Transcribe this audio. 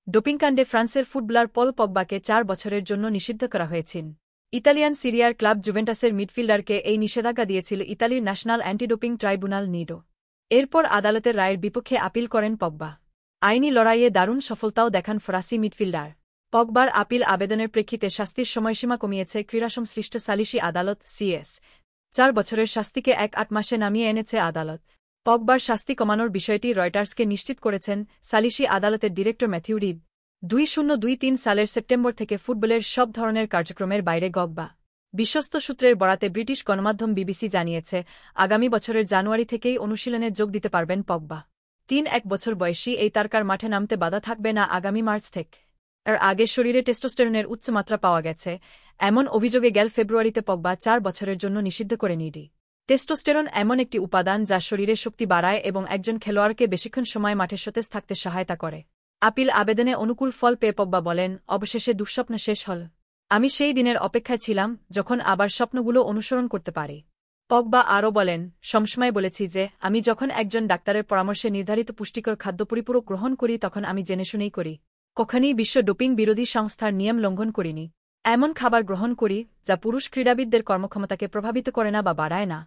ডোপিংকাণ্ডে ফ্রান্সের ফুটবলার পল পগবাকে ৪ বছরের জন্য নিষিদ্ধ করা হয়েছে। ইতালিয়ান সিরিয়ার ক্লাব জুভেন্টাসের মিডফিল্ডারকে এই নিষেধাজ্ঞা দিয়েছিল ইতালির ন্যাশনাল অ্যান্টি-ডোপিং ট্রাইব্যুনাল নিডো। এরপর আদালতের রায়ের বিপক্ষে আপিল করেন পগবা। আইনি লড়াইয়ে দারুণ সফলতাও দেখান ফরাসি মিডফিল্ডার। পগবার আপিল আবেদনের প্রেক্ষিতে শাস্তির সময়সীমা কমিয়েছে ক্রীড়াসংশ্লিষ্ট সালিসি আদালত সিএস। ৪ বছরের শাস্তিকে ১-৮ মাসে নামিয়ে এনেছে আদালত। পগবার শাস্তি কমানোর বিষয়টি রয়টার্সকে নিশ্চিত করেছেন সালিসি আদালতের ডিরেক্টর ম্যাথিউ রিব। 2023 সালের সেপ্টেম্বর থেকে ফুটবলের সব ধরনের কার্যক্রমের বাইরে গগবা। বিশ্বস্ত সূত্রের বরাতে ব্রিটিশ গণমাধ্যম বিবিসি জানিয়েছে, আগামী বছরের জানুয়ারি থেকেই অনুশীলনে যোগ দিতে পারবেন পগবা। ৩-১ বছর বয়সী এই তারকার মাঠে নামতে বাধা থাকবে না আগামী মার্চ থেকে। এর আগে শরীরে টেস্টোস্টেরনের উচ্চমাত্রা পাওয়া গেছে, এমন অভিযোগে গেল ফেব্রুয়ারিতে পগবা ৪ বছরের জন্য নিষিদ্ধ করে নিডি। টেস্টোস্টেরন এমন একটি উপাদান যা শরীরে শক্তি বাড়ায় এবং একজন খেলোয়াড়কে বেশিক্ষণ সময় মাঠে সতেজ থাকতে সহায়তা করে। আপিল আবেদনে অনুকূল ফল পেয়ে পগবা বলেন, অবশেষে দুঃস্বপ্ন শেষ হল। আমি সেই দিনের অপেক্ষায় ছিলাম যখন আবার স্বপ্নগুলো অনুসরণ করতে পারি। পগবা আরও বলেন, সবসময় বলেছি যে আমি যখন একজন ডাক্তারের পরামর্শে নির্ধারিত পুষ্টিকর খাদ্য পরিপূরক গ্রহণ করি তখন আমি জেনেশুনেই করি। কখনই বিশ্ব ডোপিং বিরোধী সংস্থার নিয়ম লঙ্ঘন করিনি। এমন খাবার গ্রহণ করি যা পুরুষ ক্রীড়াবিদদের কর্মক্ষমতাকে প্রভাবিত করে না বা বাড়ায় না।